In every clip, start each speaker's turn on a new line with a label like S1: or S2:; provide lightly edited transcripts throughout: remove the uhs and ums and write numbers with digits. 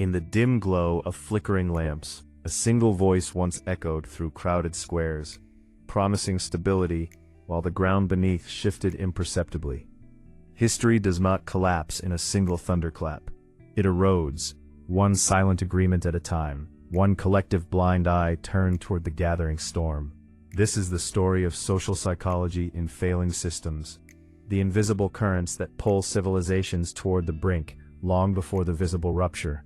S1: In the dim glow of flickering lamps, a single voice once echoed through crowded squares, promising stability while the ground beneath shifted imperceptibly. History does not collapse in a single thunderclap. It erodes, one silent agreement at a time, one collective blind eye turned toward the gathering storm. This is the story of social psychology in failing systems, the invisible currents that pull civilizations toward the brink long before the visible rupture.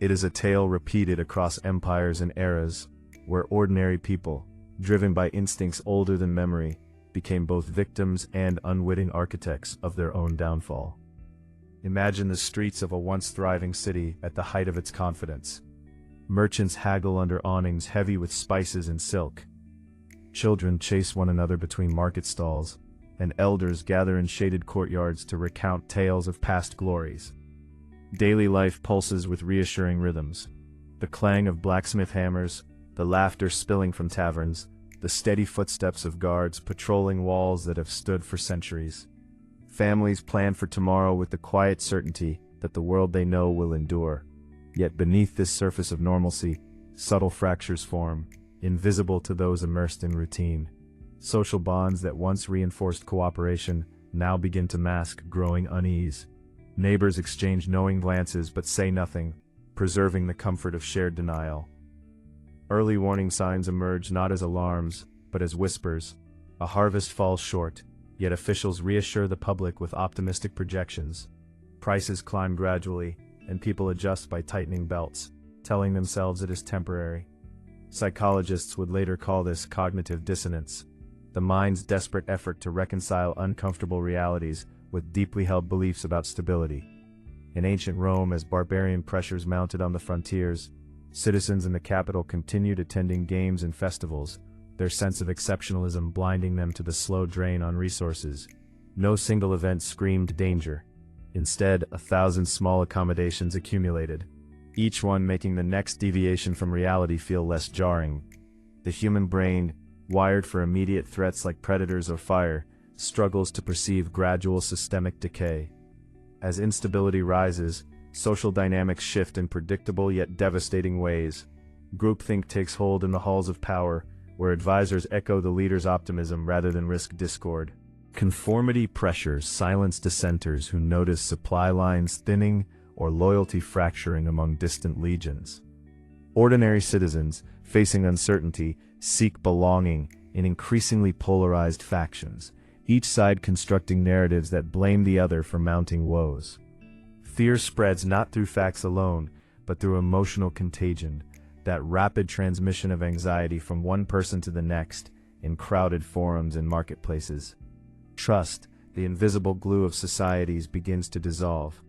S1: It is a tale repeated across empires and eras, where ordinary people, driven by instincts older than memory, became both victims and unwitting architects of their own downfall. Imagine the streets of a once thriving city at the height of its confidence. Merchants haggle under awnings heavy with spices and silk. Children chase one another between market stalls, and elders gather in shaded courtyards to recount tales of past glories. Daily life pulses with reassuring rhythms. The clang of blacksmith hammers, the laughter spilling from taverns, the steady footsteps of guards patrolling walls that have stood for centuries. Families plan for tomorrow with the quiet certainty that the world they know will endure. Yet beneath this surface of normalcy, subtle fractures form, invisible to those immersed in routine. Social bonds that once reinforced cooperation now begin to mask growing unease. Neighbors exchange knowing glances but say nothing, preserving the comfort of shared denial. Early warning signs emerge not as alarms, but as whispers. A harvest falls short, yet officials reassure the public with optimistic projections. Prices climb gradually, and people adjust by tightening belts, telling themselves it is temporary. Psychologists would later call this cognitive dissonance, the mind's desperate effort to reconcile uncomfortable realities with deeply held beliefs about stability. In ancient Rome, as barbarian pressures mounted on the frontiers, citizens in the capital continued attending games and festivals, their sense of exceptionalism blinding them to the slow drain on resources. No single event screamed danger. Instead, 1,000 small accommodations accumulated, each one making the next deviation from reality feel less jarring. The human brain, wired for immediate threats like predators or fire, struggles to perceive gradual systemic decay. As instability rises, social dynamics shift in predictable yet devastating ways. Groupthink takes hold in the halls of power, where advisors echo the leader's optimism rather than risk discord. Conformity pressures silence dissenters who notice supply lines thinning or loyalty fracturing among distant legions. Ordinary citizens, facing uncertainty, seek belonging in increasingly polarized factions, each side constructing narratives that blame the other for mounting woes. Fear spreads not through facts alone, but through emotional contagion, that rapid transmission of anxiety from one person to the next in crowded forums and marketplaces. Trust, the invisible glue of societies, begins to dissolve.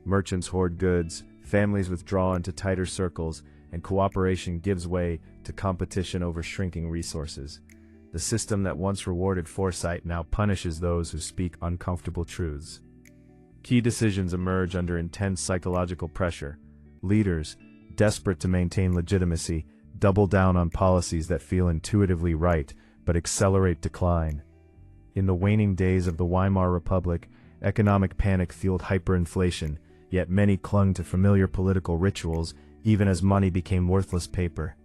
S1: Merchants hoard goods, families withdraw into tighter circles, and cooperation gives way to competition over shrinking resources. The system that once rewarded foresight now punishes those who speak uncomfortable truths. Key decisions emerge under intense psychological pressure. Leaders, desperate to maintain legitimacy, double down on policies that feel intuitively right but accelerate decline. In the waning days of the Weimar Republic, economic panic fueled hyperinflation, yet many clung to familiar political rituals even as money became worthless paper.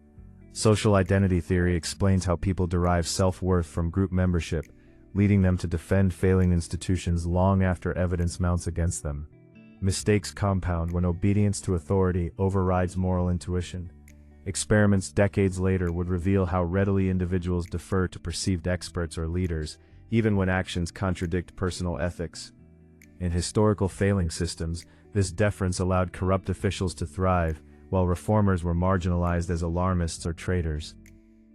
S1: Social identity theory explains how people derive self-worth from group membership, leading them to defend failing institutions long after evidence mounts against them. Mistakes compound when obedience to authority overrides moral intuition. Experiments decades later would reveal how readily individuals defer to perceived experts or leaders, even when actions contradict personal ethics. In historical failing systems, this deference allowed corrupt officials to thrive, while reformers were marginalized as alarmists or traitors.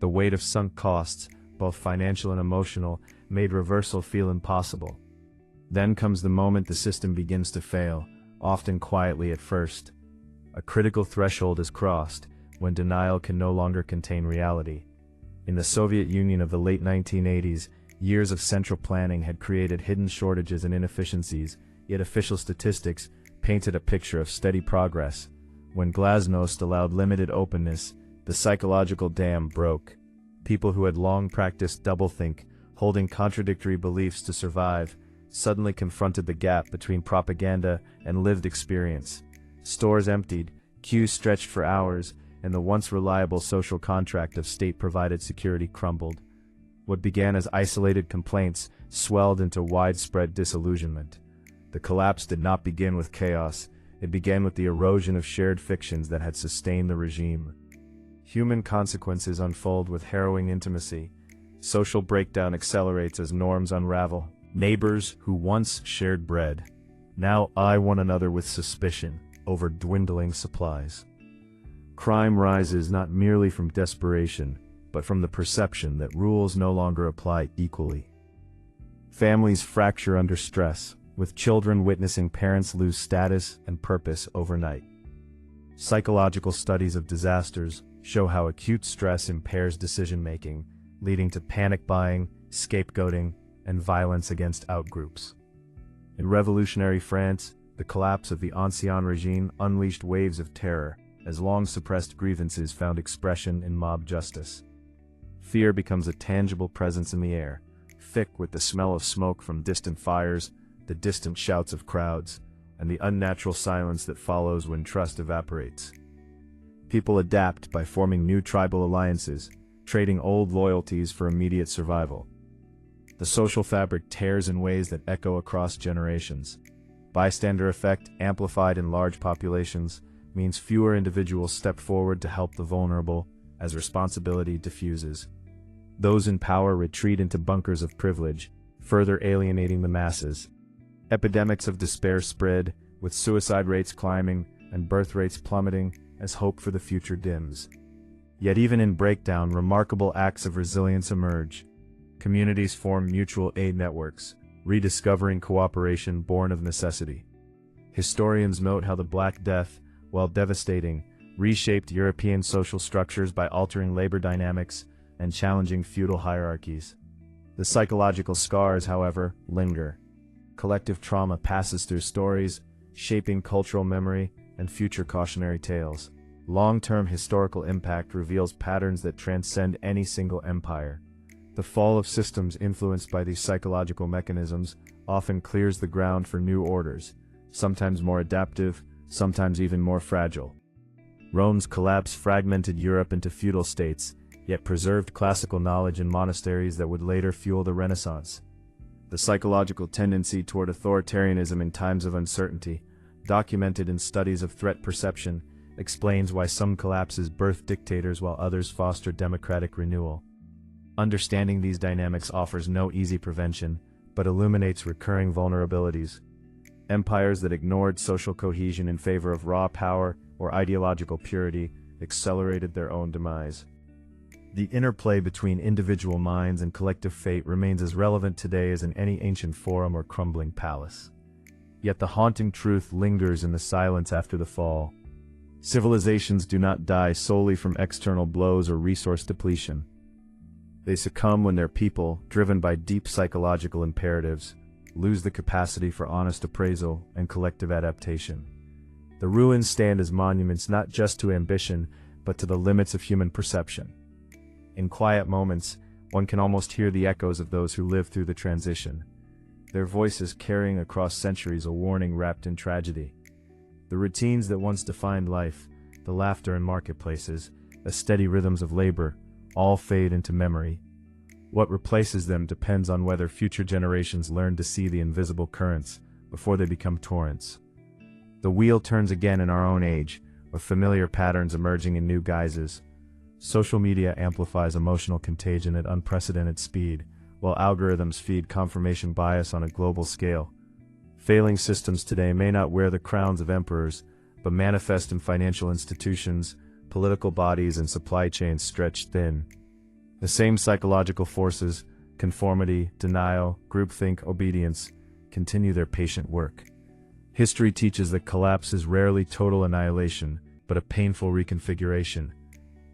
S1: The weight of sunk costs, both financial and emotional, made reversal feel impossible. Then comes the moment the system begins to fail, often quietly at first. A critical threshold is crossed, when denial can no longer contain reality. In the Soviet Union of the late 1980s, years of central planning had created hidden shortages and inefficiencies, yet official statistics painted a picture of steady progress. When glasnost allowed limited openness, the psychological dam broke. People who had long practiced doublethink, holding contradictory beliefs to survive, suddenly confronted the gap between propaganda and lived experience. Stores emptied, Queues stretched for hours, and the once reliable social contract of state-provided security crumbled. What began as isolated complaints swelled into widespread disillusionment. The collapse did not begin with chaos, it began with the erosion of shared fictions that had sustained the regime. Human consequences unfold with harrowing intimacy. Social breakdown accelerates as norms unravel. Neighbors who once shared bread now eye one another with suspicion over dwindling supplies. Crime rises not merely from desperation, but from the perception that rules no longer apply equally. Families fracture under stress, with children witnessing parents lose status and purpose overnight. Psychological studies of disasters show how acute stress impairs decision-making, leading to panic buying, scapegoating, and violence against outgroups. In revolutionary France, the collapse of the Ancien regime unleashed waves of terror, as long-suppressed grievances found expression in mob justice. Fear becomes a tangible presence in the air, thick with the smell of smoke from distant fires, the distant shouts of crowds, and the unnatural silence that follows when trust evaporates. People adapt by forming new tribal alliances, trading old loyalties for immediate survival. The social fabric tears in ways that echo across generations. Bystander effect, amplified in large populations, means fewer individuals step forward to help the vulnerable as responsibility diffuses. Those in power retreat into bunkers of privilege, further alienating the masses. Epidemics of despair spread, with suicide rates climbing and birth rates plummeting as hope for the future dims. Yet even in breakdown, remarkable acts of resilience emerge. Communities form mutual aid networks, rediscovering cooperation born of necessity. Historians note how the Black Death, while devastating, reshaped European social structures by altering labor dynamics and challenging feudal hierarchies. The psychological scars, however, linger. Collective trauma passes through stories, shaping cultural memory and future cautionary tales. Long-term historical impact reveals patterns that transcend any single empire. The fall of systems influenced by these psychological mechanisms often clears the ground for new orders, sometimes more adaptive, sometimes even more fragile. Rome's collapse fragmented Europe into feudal states, yet preserved classical knowledge in monasteries that would later fuel the Renaissance. The psychological tendency toward authoritarianism in times of uncertainty, documented in studies of threat perception, explains why some collapses birth dictators while others foster democratic renewal. Understanding these dynamics offers no easy prevention, but illuminates recurring vulnerabilities. Empires that ignored social cohesion in favor of raw power or ideological purity accelerated their own demise. The interplay between individual minds and collective fate remains as relevant today as in any ancient forum or crumbling palace. Yet the haunting truth lingers in the silence after the fall. Civilizations do not die solely from external blows or resource depletion. They succumb when their people, driven by deep psychological imperatives, lose the capacity for honest appraisal and collective adaptation. The ruins stand as monuments not just to ambition, but to the limits of human perception. In quiet moments, one can almost hear the echoes of those who lived through the transition, their voices carrying across centuries a warning wrapped in tragedy. The routines that once defined life, the laughter in marketplaces, the steady rhythms of labor, all fade into memory. What replaces them depends on whether future generations learn to see the invisible currents before they become torrents. The wheel turns again in our own age, with familiar patterns emerging in new guises. Social media amplifies emotional contagion at unprecedented speed, while algorithms feed confirmation bias on a global scale. Failing systems today may not wear the crowns of emperors, but manifest in financial institutions, political bodies, and supply chains stretched thin. The same psychological forces, conformity, denial, groupthink, obedience, continue their patient work. History teaches that collapse is rarely total annihilation, but a painful reconfiguration.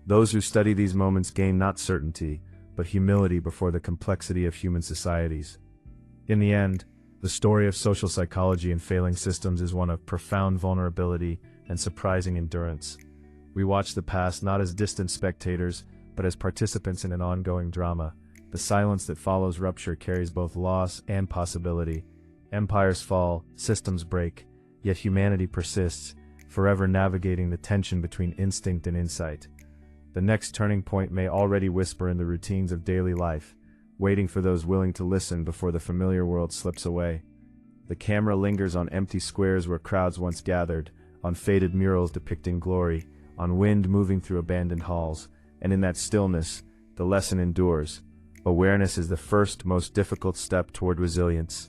S1: Those who study these moments gain not certainty, but humility before the complexity of human societies. In the end, the story of social psychology and failing systems is one of profound vulnerability and surprising endurance. We watch the past not as distant spectators, but as participants in an ongoing drama. The silence that follows rupture carries both loss and possibility. Empires fall, systems break, yet humanity persists, forever navigating the tension between instinct and insight. The next turning point may already whisper in the routines of daily life, waiting for those willing to listen before the familiar world slips away. The camera lingers on empty squares where crowds once gathered, on faded murals depicting glory, on wind moving through abandoned halls, and in that stillness, the lesson endures. Awareness is the first, most difficult step toward resilience.